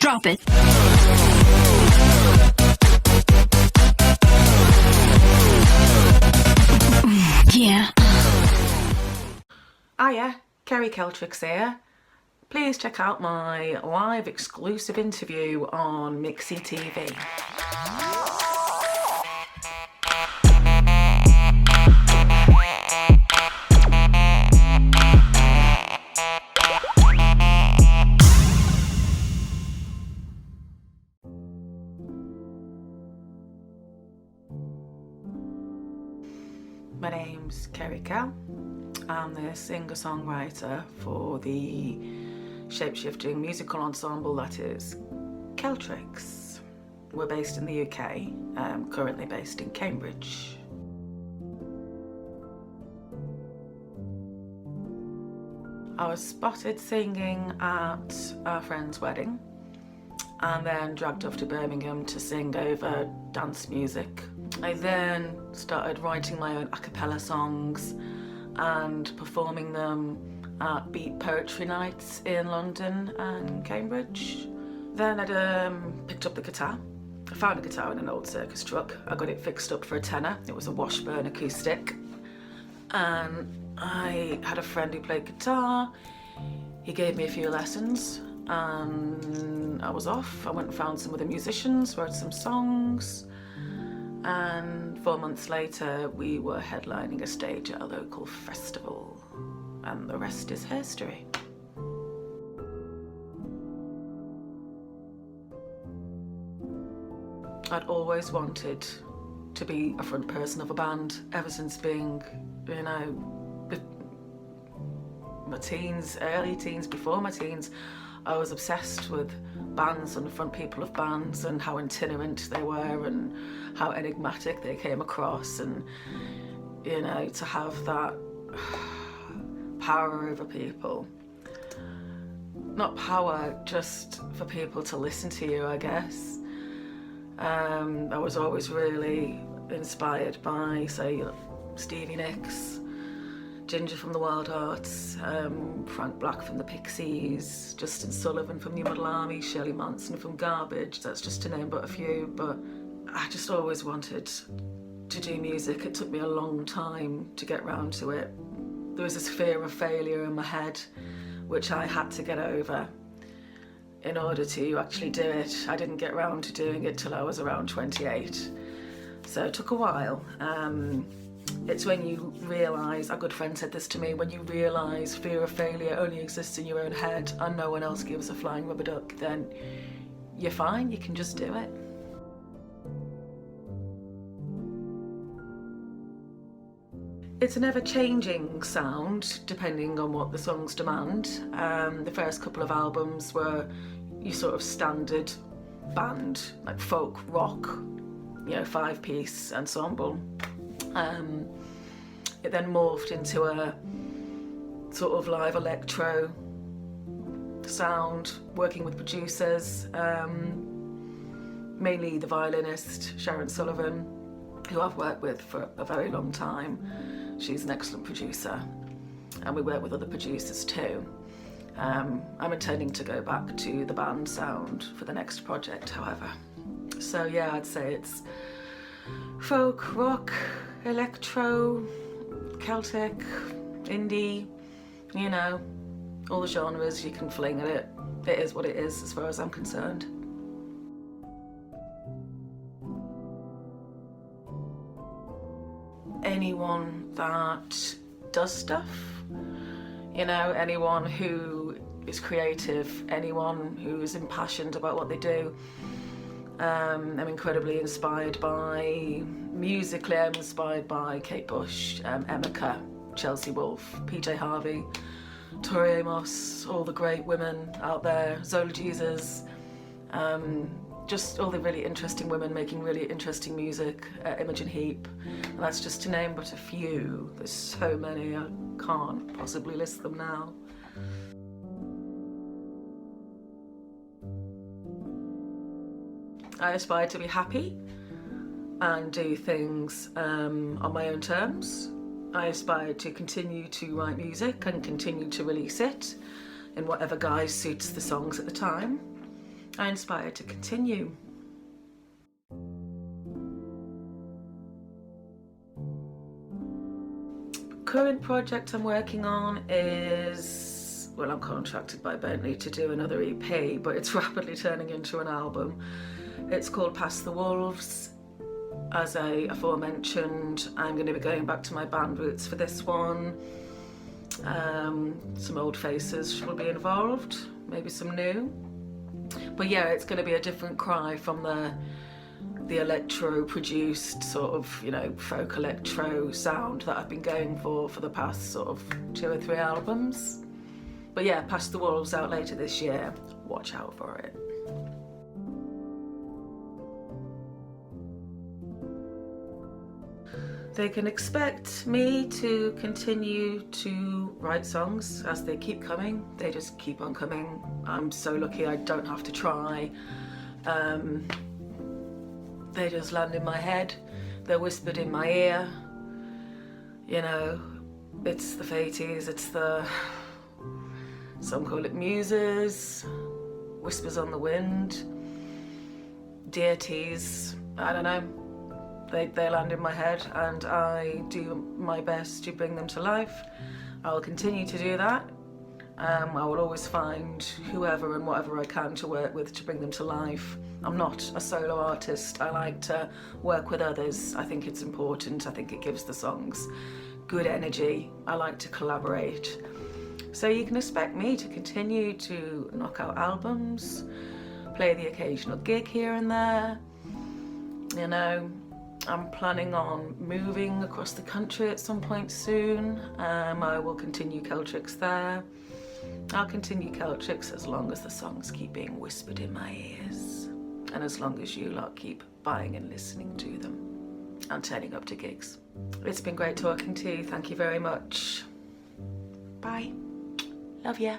Drop it. Yeah. Hiya, Keri Keltrix here. Please check out my live exclusive interview on MIXZTV. My name's Keri Kel. I'm the singer-songwriter for the shape-shifting musical ensemble that is Keltrix. We're based in the UK, currently based in Cambridge. I was spotted singing at our friend's wedding and then dragged off to Birmingham to sing over dance music. I then started writing my own a cappella songs and performing them at beat poetry nights in London and Cambridge. Then I picked up the guitar. I found a guitar in an old circus truck. I got it fixed up for a tenner. It was a Washburn acoustic. And I had a friend who played guitar. He gave me a few lessons and I was off. I went and found some other musicians, wrote some songs. And 4 months later, we were headlining a stage at a local festival, and the rest is history. I'd always wanted to be a front person of a band ever since being, you know, my teens, early teens, before my teens. I was obsessed with bands and the front people of bands and how itinerant they were and how enigmatic they came across, and you know, to have that power over people. Not power, just for people to listen to you, I guess. I was always really inspired by, say, Stevie Nicks, Ginger from the Wild Hearts, Frank Black from the Pixies, Justin Sullivan from New Model Army, Shirley Manson from Garbage, that's just to name but a few. But I just always wanted to do music. It took me a long time to get round to it. There was this fear of failure in my head, which I had to get over in order to actually do it. I didn't get round to doing it till I was around 28. So it took a while. It's when you realise, a good friend said this to me, when you realise fear of failure only exists in your own head and no one else gives a flying rubber duck, then you're fine, you can just do it. It's an ever-changing sound depending on what the songs demand. The first couple of albums were your sort of standard band, like folk, rock, you know, 5-piece ensemble. It then morphed into a sort of live electro sound, working with producers, mainly the violinist Sharon Sullivan, who I've worked with for a very long time. She's an excellent producer, and we work with other producers too. I'm intending to go back to the band sound for the next project, however. So yeah, I'd say it's folk, rock, electro, Celtic, indie, you know, all the genres you can fling at it. It is what it is as far as I'm concerned. Anyone that does stuff, you know, anyone who is creative, anyone who's impassioned about what they do. I'm incredibly inspired by, musically I'm inspired by Kate Bush, Emeka, Chelsea Wolfe, PJ Harvey, Tori Amos, all the great women out there, Zola Jesus, just all the really interesting women making really interesting music, Imogen Heap, and that's just to name but a few. There's so many, I can't possibly list them now. I aspire to be happy and do things on my own terms. I aspire to continue to write music and continue to release it in whatever guise suits the songs at the time. are inspired to continue. Current project I'm working on is, well, I'm contracted by Bentley to do another EP, but it's rapidly turning into an album. It's called Past the Wolves. As I aforementioned, I'm going to be going back to my band roots for this one. Some old faces will be involved, maybe some new. But yeah, it's going to be a different cry from the electro-produced sort of, you know, folk electro sound that I've been going for the past sort of 2 or 3 albums. But yeah, Past the Wolves out later this year. Watch out for it. They can expect me to continue to write songs as they keep coming. They just keep on coming. I'm so lucky I don't have to try. They just land in my head. They're whispered in my ear. You know, it's the faties, it's the, some call it muses, whispers on the wind, deities, I don't know. They land in my head and I do my best to bring them to life. I will continue to do that. I will always find whoever and whatever I can to work with to bring them to life. I'm not a solo artist. I like to work with others. I think it's important. I think it gives the songs good energy. I like to collaborate. So you can expect me to continue to knock out albums, play the occasional gig here and there. You know, I'm planning on moving across the country at some point soon. I will continue Keltrix there. I'll continue Keltrix as long as the songs keep being whispered in my ears. And as long as you lot keep buying and listening to them and turning up to gigs. It's been great talking to you. Thank you very much. Bye. Love ya.